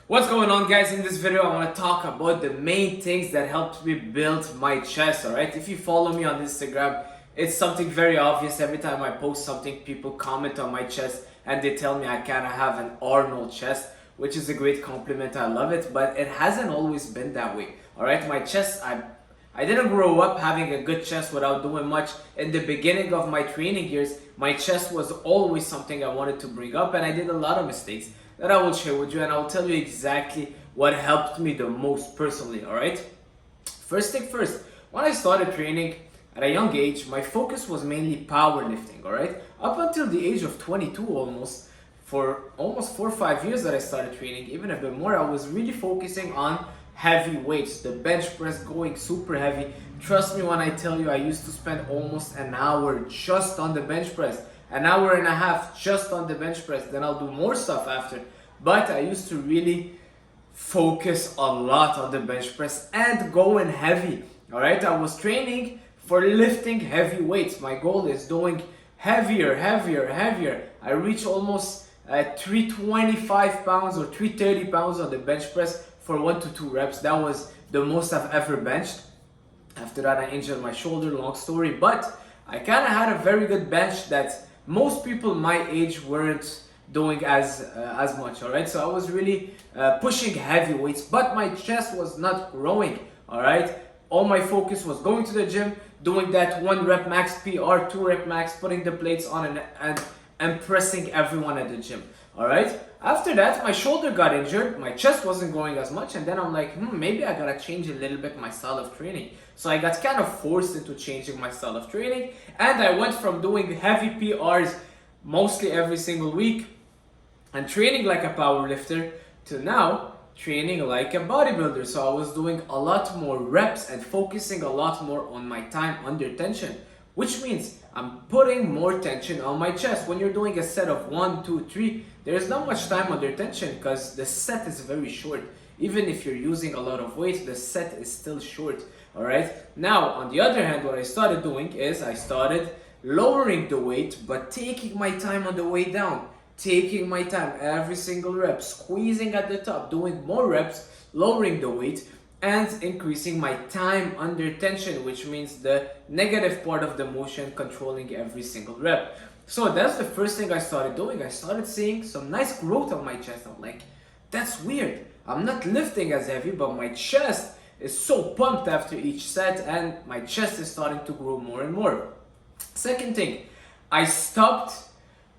What's going on, guys? In this video I want to talk about the main things that helped me build my chest. Alright, if you follow me on Instagram, it's something very obvious. Every time I post something, people comment on my chest and they tell me I kind of have an Arnold chest, which is a great compliment. I love it, but it hasn't always been that way. Alright, my chest, I didn't grow up having a good chest without doing much. In the beginning of my training years, my chest was always something I wanted to bring up, and I did a lot of mistakes that I will share with you, and I will tell you exactly what helped me the most personally. Alright, first thing first, when I started training at a young age, my focus was mainly powerlifting. Alright, up until the age of 22, for almost 4 or 5 years that I started training, even a bit more, I was really focusing on heavy weights, the bench press, going super heavy. Trust me when I tell you, I used to spend almost an hour just on the bench press, an hour and a half just on the bench press. Then I'll do more stuff after, but I used to really focus a lot on the bench press and going heavy. All right, I was training for lifting heavy weights. My goal is doing heavier. I reach almost 325 pounds or 330 pounds on the bench press for 1 to 2 reps. That was the most I've ever benched. After that, I injured my shoulder, long story, but I kind of had a very good bench that most people my age weren't doing as much. All right, so I was really pushing heavy weights, but my chest was not growing. All right, all my focus was going to the gym, doing that 1 rep max PR, 2 rep max, putting the plates on and impressing everyone at the gym. All right, after that, my shoulder got injured, my chest wasn't growing as much, and then I'm like, maybe I gotta change a little bit my style of training. So I got kind of forced into changing my style of training, and I went from doing heavy PRs mostly every single week and training like a power lifter to now training like a bodybuilder. So I was doing a lot more reps and focusing a lot more on my time under tension, which means I'm putting more tension on my chest. When you're doing a set of 1, 2, 3, there's not much time under tension because the set is very short. Even if you're using a lot of weight, the set is still short. All right. Now, on the other hand, what I started doing is I started lowering the weight, but taking my time on the way down. Taking my time, every single rep, squeezing at the top, doing more reps, lowering the weight, and increasing my time under tension, which means the negative part of the motion, controlling every single rep. So that's the first thing I started doing. I started seeing some nice growth on my chest. I'm like, that's weird. I'm not lifting as heavy, but my chest is so pumped after each set, and my chest is starting to grow more and more. Second thing, I stopped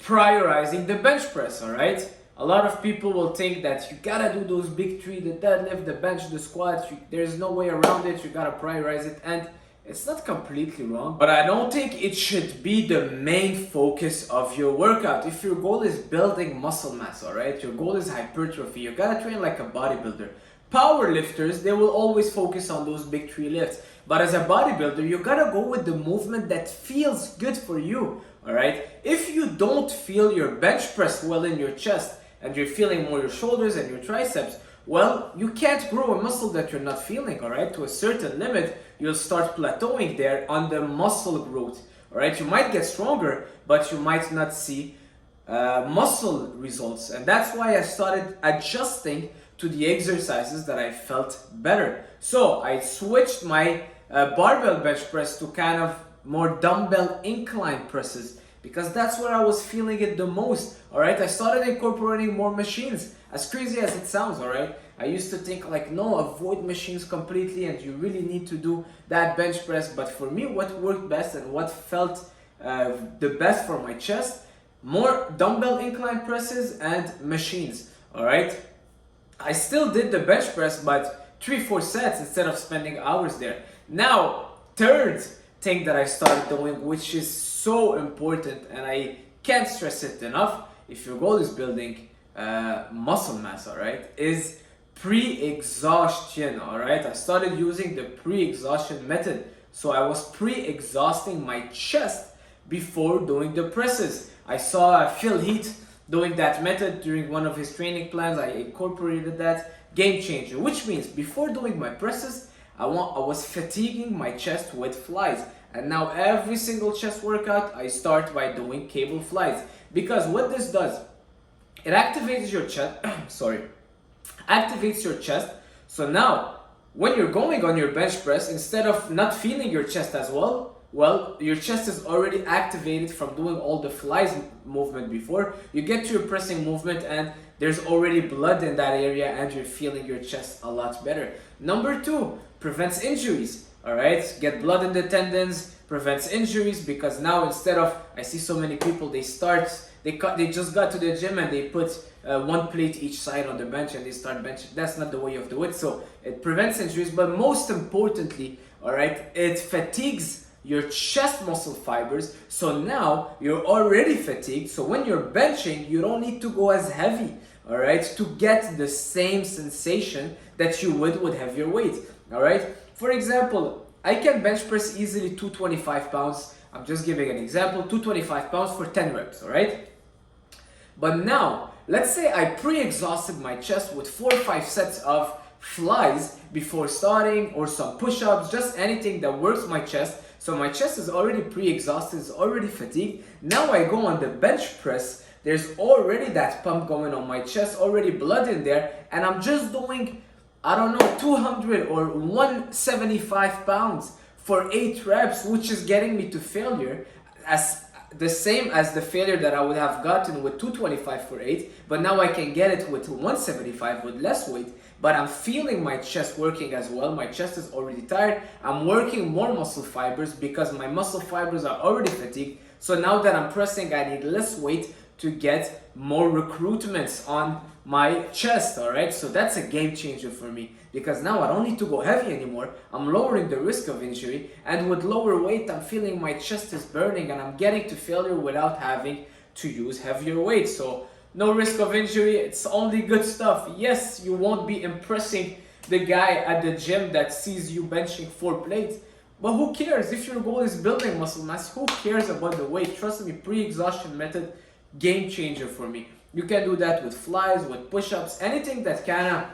prioritizing the bench press. All right, a lot of people will think that you gotta do those big 3, the deadlift, the bench, the squat. There's no way around it. You gotta prioritize it, and it's not completely wrong, but I don't think it should be the main focus of your workout. If your goal is building muscle mass, all right, your goal is hypertrophy, you gotta train like a bodybuilder. Power lifters, they will always focus on those big 3 lifts, but as a bodybuilder, you gotta go with the movement that feels good for you. All right, if you don't feel your bench press well in your chest and you're feeling more your shoulders and your triceps, well, you can't grow a muscle that you're not feeling. All right, to a certain limit, you'll start plateauing there on the muscle growth. All right, you might get stronger, but you might not see muscle results, and that's why I started adjusting to the exercises that I felt better. So I switched my barbell bench press to kind of more dumbbell incline presses because that's where I was feeling it the most. All right, I started incorporating more machines, as crazy as it sounds. All right, I used to think like, no, avoid machines completely and you really need to do that bench press, but for me, what worked best and what felt the best for my chest, more dumbbell incline presses and machines. All right, I still did the bench press, but 3-4 sets instead of spending hours there. Now, third thing that I started doing, which is so important, and I can't stress it enough, if your goal is building muscle mass, all right, is pre-exhaustion. All right, I started using the pre-exhaustion method. So I was pre-exhausting my chest before doing the presses. I saw Phil Heath doing that method during one of his training plans. I incorporated that. Game changer, which means before doing my presses, I was fatiguing my chest with flies. And now every single chest workout, I start by doing cable flies. Because what this does, it activates your chest, sorry, activates your chest. So now, when you're going on your bench press, instead of not feeling your chest as well, your chest is already activated from doing all the flies movement before. You get to your pressing movement and there's already blood in that area and you're feeling your chest a lot better. Number 2, prevents injuries. All right, get blood in the tendons, prevents injuries, because now instead of, I see so many people, they just got to the gym and they put one plate each side on the bench and they start benching. That's not the way you do it. So it prevents injuries, but most importantly, all right, it fatigues your chest muscle fibers. So now you're already fatigued. So when you're benching, you don't need to go as heavy, all right, to get the same sensation that you would with heavier weight, all right. For example, I can bench press easily 225 pounds. I'm just giving an example, 225 pounds for 10 reps, all right? But now, let's say I pre-exhausted my chest with 4 or 5 sets of flies before starting, or some push-ups, just anything that works my chest. So my chest is already pre-exhausted, it's already fatigued. Now I go on the bench press, there's already that pump going on my chest, already blood in there, and I'm just doing, I don't know, 200 or 175 pounds for 8 reps, which is getting me to failure, as the same as the failure that I would have gotten with 225 for 8, but now I can get it with 175 with less weight, but I'm feeling my chest working as well. My chest is already tired. I'm working more muscle fibers because my muscle fibers are already fatigued. So now that I'm pressing, I need less weight to get more recruitments on my chest, all right? So that's a game changer for me, because now I don't need to go heavy anymore. I'm lowering the risk of injury, and with lower weight, I'm feeling my chest is burning and I'm getting to failure without having to use heavier weight. So no risk of injury, it's only good stuff. Yes, you won't be impressing the guy at the gym that sees you benching 4 plates, but who cares? If your goal is building muscle mass, who cares about the weight? Trust me, pre-exhaustion method, game changer for me. You can do that with flies, with push-ups, anything that kinda,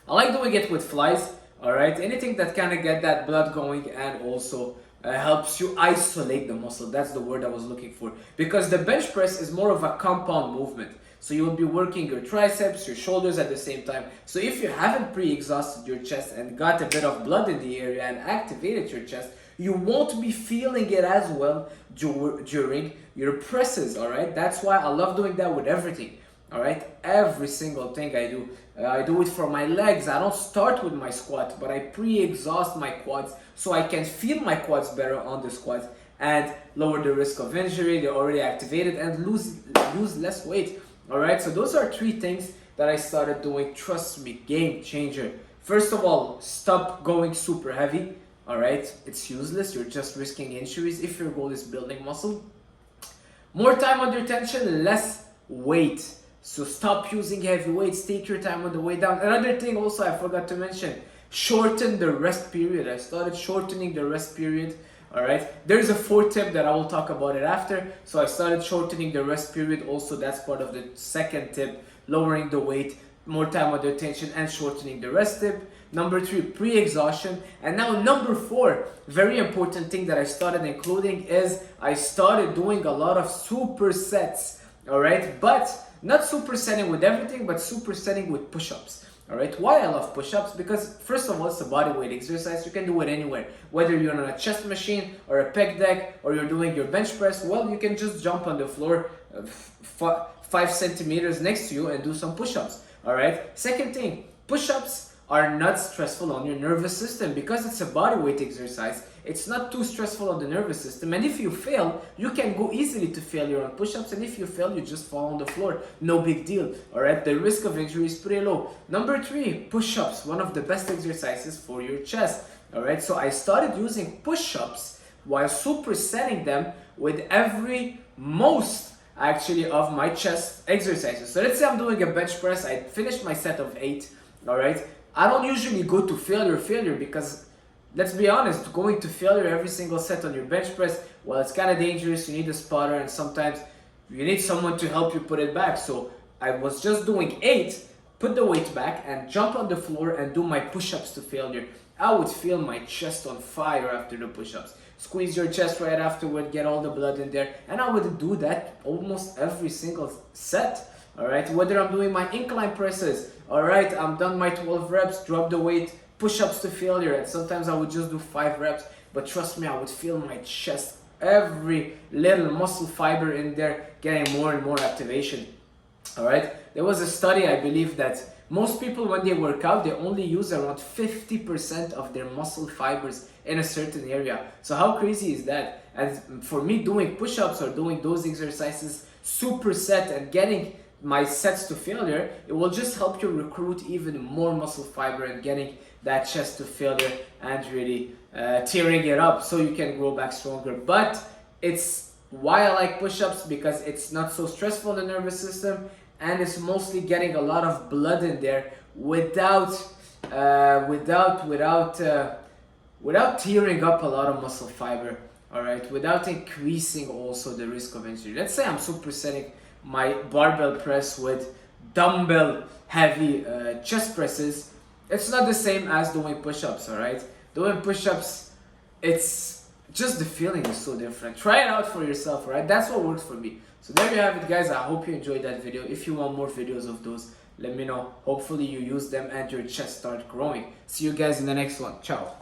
I like doing it with flies, all right? Anything that kinda get that blood going and also helps you isolate the muscle. That's the word I was looking for. Because the bench press is more of a compound movement. So you will be working your triceps, your shoulders at the same time. So if you haven't pre-exhausted your chest and got a bit of blood in the area and activated your chest, you won't be feeling it as well during your presses, all right? That's why I love doing that with everything, all right? Every single thing I do. I do it for my legs. I don't start with my squat, but I pre-exhaust my quads so I can feel my quads better on the squats and lower the risk of injury. They're already activated, and lose less weight, all right? So those are 3 things that I started doing. Trust me, game changer. First of all, stop going super heavy. All right, it's useless. You're just risking injuries if your goal is building muscle. More time under tension, less weight. So stop using heavy weights. Take your time on the way down. Another thing also I forgot to mention, shorten the rest period. I started shortening the rest period. All right, there's a 4th tip that I will talk about it after. So I started shortening the rest period. Also, that's part of the 2nd tip, lowering the weight, more time under tension, and shortening the rest tip. Number 3, pre-exhaustion. And now number 4, very important thing that I started including is I started doing a lot of supersets, all right? But not supersetting with everything, but supersetting with push-ups, all right? Why I love push-ups? Because first of all, it's a body weight exercise. You can do it anywhere, whether you're on a chest machine or a pec deck or you're doing your bench press. Well, you can just jump on the floor 5 centimeters next to you and do some push-ups, all right? Second thing, push-ups are not stressful on your nervous system because it's a body weight exercise. It's not too stressful on the nervous system, and if you fail, you can go easily to failure on push-ups, and if you fail, you just fall on the floor. No big deal, all right? The risk of injury is pretty low. Number 3, push-ups, one of the best exercises for your chest, all right? So I started using push-ups while supersetting them with most actually of my chest exercises. So let's say I'm doing a bench press, I finished my set of 8, all right? I don't usually go to failure because, let's be honest, going to failure every single set on your bench press, well, it's kind of dangerous. You need a spotter, and sometimes you need someone to help you put it back. So I was just doing 8, put the weight back, and jump on the floor and do my push-ups to failure. I would feel my chest on fire after the push-ups. Squeeze your chest right afterward, get all the blood in there, and I would do that almost every single set. All right, whether I'm doing my incline presses all right, I'm done my 12 reps, drop the weight, push-ups to failure. And sometimes I would just do 5 reps, but trust me, I would feel my chest, every little muscle fiber in there getting more and more activation. All right, there was a study, I believe, that most people when they work out, they only use around 50% of their muscle fibers in a certain area. So how crazy is that? And for me, doing push-ups or doing those exercises, superset and getting my sets to failure, it will just help you recruit even more muscle fiber and getting that chest to failure and really tearing it up so you can grow back stronger. But it's why I like push-ups, because it's not so stressful on the nervous system, and it's mostly getting a lot of blood in there without tearing up a lot of muscle fiber. All right, without increasing also the risk of injury. Let's say I'm supersetting my barbell press with dumbbell heavy chest presses. It's not the same as doing push-ups. All right, doing push-ups, it's just the feeling is so different. Try it out for yourself. All right, that's what works for me. So there you have it, guys. I hope you enjoyed that video. If you want more videos of those, let me know. Hopefully you use them and your chest start growing. See you guys in the next one. Ciao.